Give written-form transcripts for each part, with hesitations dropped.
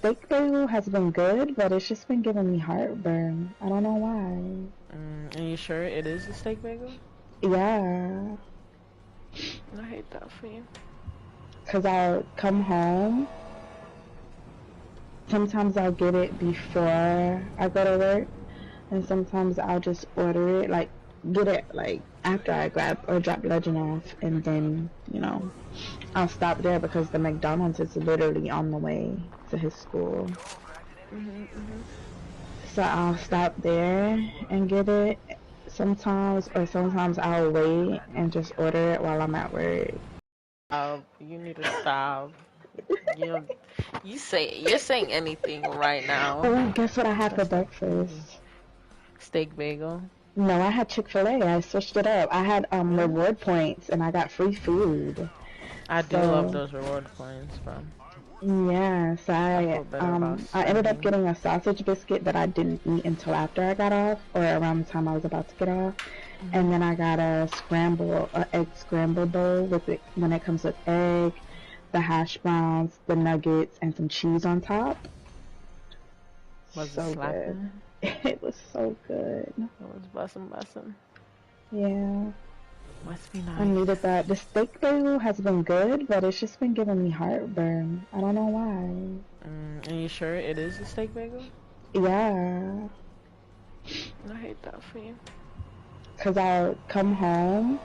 steak bagel has been good, but it's just been giving me heartburn. I don't know why. And you sure it is a steak bagel? Yeah, I hate that for you. because I'll come home. Sometimes I'll get it before I go to work, and sometimes I'll just order it, like, get it, like, after I grab or drop Legend off, and then, I'll stop there because the McDonald's is literally on the way to his school. So I'll stop there and get it sometimes, or sometimes I'll wait and just order it while I'm at work. You need to stop. You're saying anything right now. Oh, guess what I had for That's not funny. breakfast? Steak bagel. No, I had Chick-fil-A. I switched it up. I had Really? reward points and I got free food. I do love So those reward points, bro. yeah, so I feel better about I ended up spending. getting a sausage biscuit that I didn't eat until after I got off, or around the time I was about to get off. And then I got a egg scramble bowl with it when it comes with egg, the hash browns, the nuggets, and some cheese on top. Was it So good. slapping? It was so good. It was bussin'. Yeah, Must be I nice. needed that. The steak bagel has been good, but it's just been giving me heartburn. I don't know why. And you sure it is a steak bagel? Yeah, I hate that for you. because I'll come home.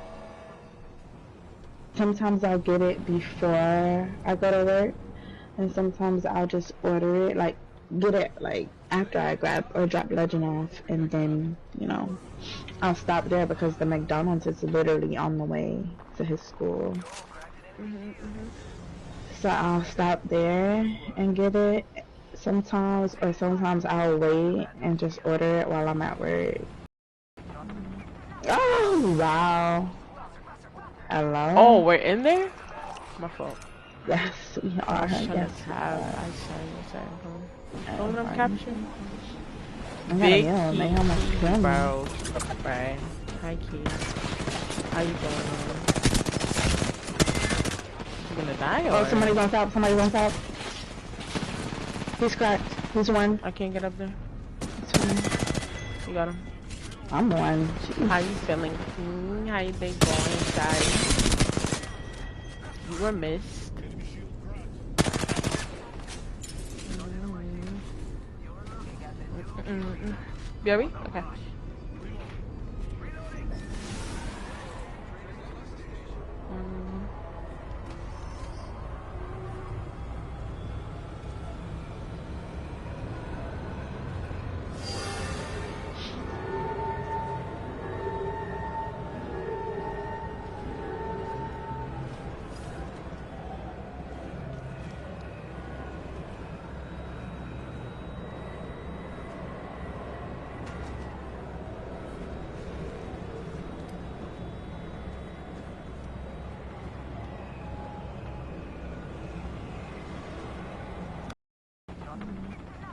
Sometimes I'll get it before I go to work, and sometimes I'll just order it, like, get it, like, after I grab or drop Legend off, and then, I'll stop there because the McDonald's is literally on the way to his school. So I'll stop there and get it sometimes, or sometimes I'll wait and just order it while I'm at work. Oh, wow. Hello? Oh, we're in there? My fault. Yes, we are. I was trying Yes, to we tab. are. I sorry. Phone I'm capturing. I got a Big meal. key, They almost killed me. bro. Right. Hi, Key. How you doing? You gonna die or? Oh, somebody's on top. Somebody's on top. He's cracked. He's one. I can't get up there. You got him. I'm one. Jeez. How you feeling? How you been going, guys? You were missed. Barry? Okay.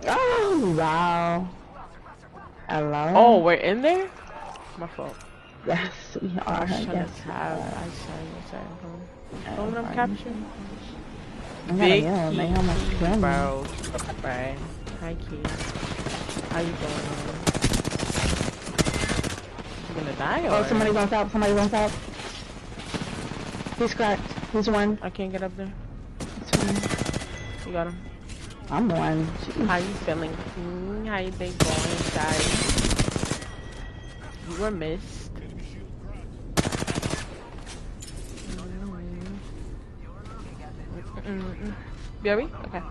Oh, wow. Hello? Oh, we're in there? My fault. Yes, we are. I was trying Yes, to tab. I sorry. Phone I'm capturing. I got a Big meal. key, They almost killed me. bro. Right. Hi, Key. How you doing? You gonna die or? Oh, somebody's on top. Somebody's on top. He's cracked. He's one. I can't get up there. You got him. I'm one. Jeez. How you feeling? How you been going, guys? You were missed. Barry? Okay.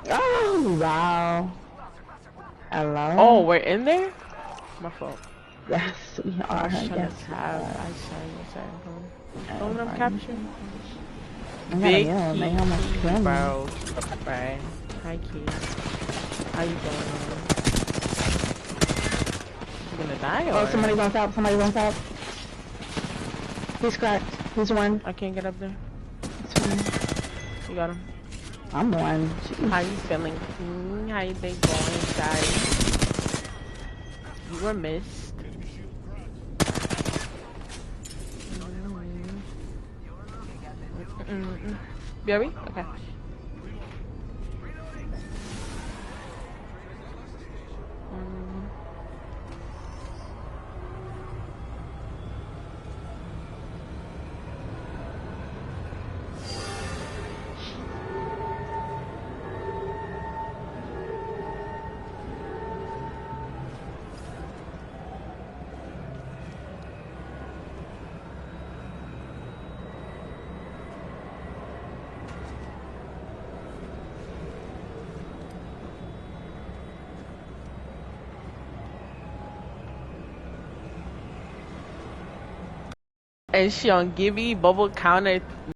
Oh, wow. Hello? Oh, we're in there? My fault. Yes, we I are. was trying Yes, to we have. are. I said. Oh, I'm capturing. I gotta Big heal. They key, almost killed me. bro. Right. Hi, Key. How you doing? You gonna die or? Oh, somebody's on top. Somebody's on top. He's cracked. He's one. I can't get up there. It's fine. You got him. I'm one. Jeez. How you feeling? How you been going, Daddy? You were missed. Berry? Okay. And she on Gibby bubble counter